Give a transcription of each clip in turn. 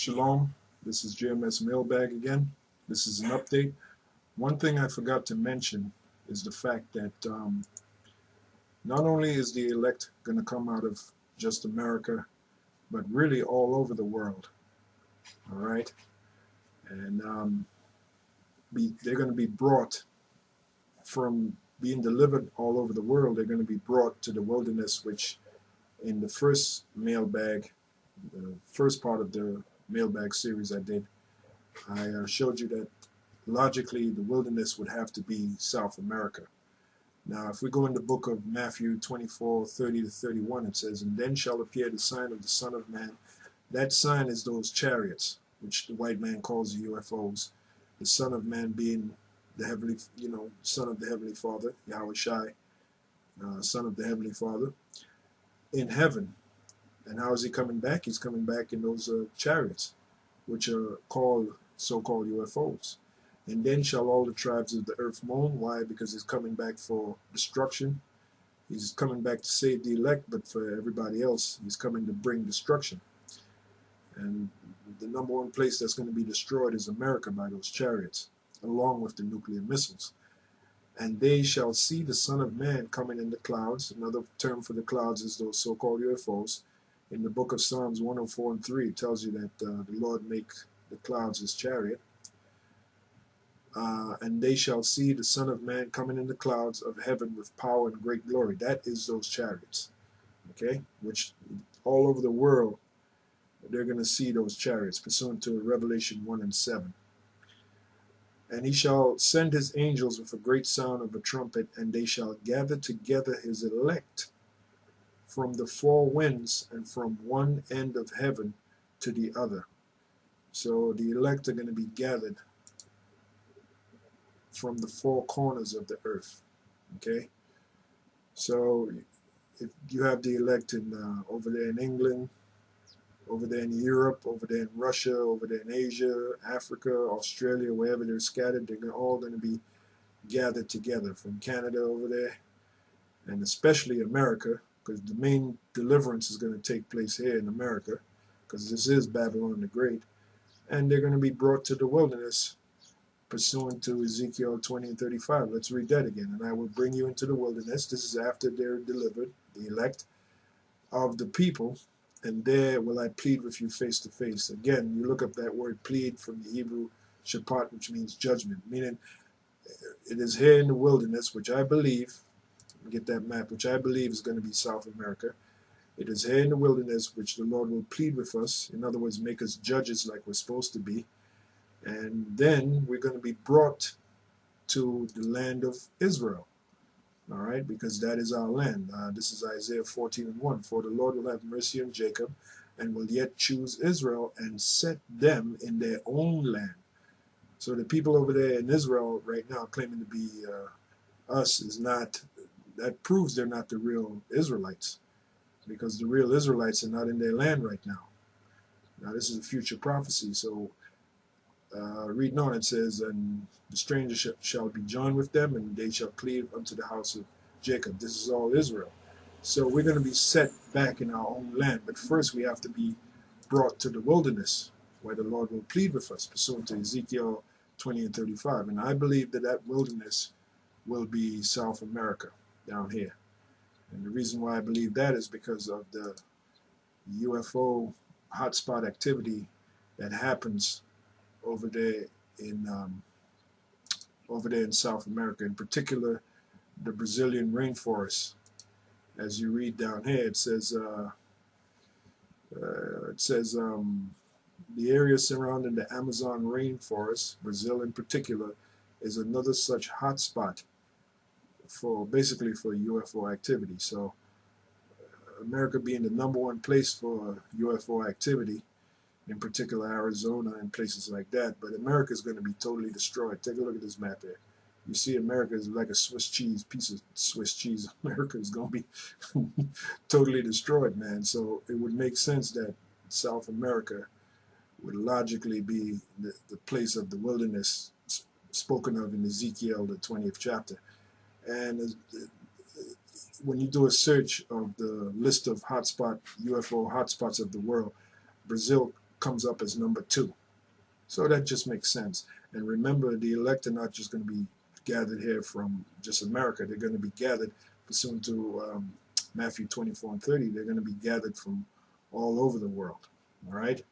Shalom, this is JMS Mailbag again. This is an update. One thing I forgot to mention is the fact that not only is the elect going to come out of just America, but really all over the world. All right? And they're going to be brought from being delivered all over the world. They're going to be brought to the wilderness, which in the first mailbag, the first part of the mailbag series I did, I showed you that logically the wilderness would have to be South America. Now, if we go in the book of Matthew 24:30 to 31, it says, "And then shall appear the sign of the Son of Man." That sign is those chariots, which the white man calls the UFOs. The Son of Man being the heavenly, Son of the Heavenly Father, Yahweh Shai, Son of the Heavenly Father, in heaven. And how is he coming back? He's coming back in those chariots, which are called so-called UFOs. "And then shall all the tribes of the earth mourn." Why? Because he's coming back for destruction. He's coming back to save the elect, but for everybody else, he's coming to bring destruction. And the number one place that's going to be destroyed is America by those chariots, along with the nuclear missiles. "And they shall see the Son of Man coming in the clouds." Another term for the clouds is those so-called UFOs. In the book of Psalms 104:3, it tells you that the Lord make the clouds his chariot. "And they shall see the Son of Man coming in the clouds of heaven with power and great glory." That is those chariots, okay? Which all over the world, they're going to see those chariots, pursuant to Revelation 1:7. "And he shall send his angels with a great sound of a trumpet, and they shall gather together his elect from the four winds and from one end of heaven to the other." So the elect are going to be gathered from the four corners of the earth, okay? So if you have the elect in over there in England, over there in Europe, over there in Russia, over there in Asia, Africa, Australia, wherever they're scattered, they're all going to be gathered together, from Canada over there, and especially America, because the main deliverance is going to take place here in America, because this is Babylon the Great. And they're going to be brought to the wilderness pursuant to Ezekiel 20:35. Let's read that again. "And I will bring you into the wilderness." This is after they're delivered, the elect of the people. "And there will I plead with you face to face." Again, you look up that word plead from the Hebrew shapat, which means judgment, meaning it is here in the wilderness, which I believe, get that map, which I believe is going to be South America. It is here in the wilderness which the Lord will plead with us. In other words, make us judges like we're supposed to be. And then we're going to be brought to the land of Israel. All right, because that is our land. This is Isaiah 14:1. "For the Lord will have mercy on Jacob, and will yet choose Israel, and set them in their own land." So the people over there in Israel right now claiming to be us is not, that proves they're not the real Israelites, because the real Israelites are not in their land right now. Now this is a future prophecy. So reading on, it says, "And the stranger shall be joined with them, and they shall cleave unto the house of Jacob." This is all Israel. So we're going to be set back in our own land. But first we have to be brought to the wilderness, where the Lord will plead with us, pursuant to Ezekiel 20:35. And I believe that that wilderness will be South America, down here. And the reason why I believe that is because of the UFO hotspot activity that happens over there in South America, in particular the Brazilian rainforest. As you read down here, it says the area surrounding the Amazon rainforest, Brazil in particular, is another such hotspot for basically for UFO activity. So America being the number one place for UFO activity, in particular Arizona and places like that, but America is going to be totally destroyed. Take a look at this map here. You see America is like a Swiss cheese, piece of Swiss cheese. America is going to be totally destroyed, man. So it would make sense that South America would logically be the place of the wilderness spoken of in Ezekiel, the 20th chapter. And when you do a search of the list of UFO hotspots of the world, Brazil comes up as number 2. So that just makes sense. And remember, the elect are not just going to be gathered here from just America. They're going to be gathered pursuant to Matthew 24 and 30. They're going to be gathered from all over the world. All right?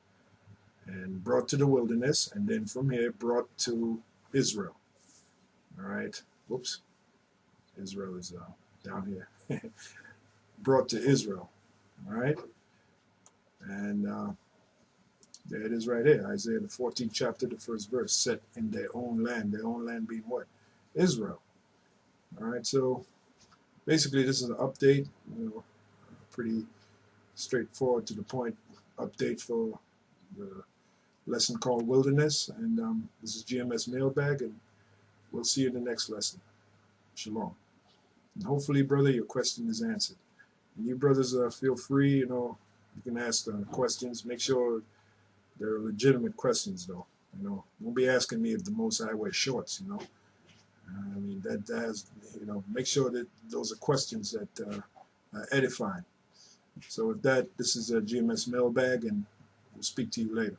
And brought to the wilderness, and then from here brought to Israel. All right? Whoops. Israel is down here. Brought to Israel. All right? And there it is right here. Isaiah the 14th chapter, the 1st verse. Set in their own land. Their own land being what? Israel. All right? So basically this is an update. You know, pretty straightforward to the point update for the lesson called Wilderness. And this is GMS Mailbag, and we'll see you in the next lesson. Shalom. And hopefully, brother, your question is answered. And you brothers, feel free, you know, you can ask questions. Make sure they're legitimate questions, though. You know, don't be asking me if the Most High wears shorts, you know. I mean, that has, you know, make sure that those are questions that are edifying. So with that, this is a GMS Mailbag, and we'll speak to you later.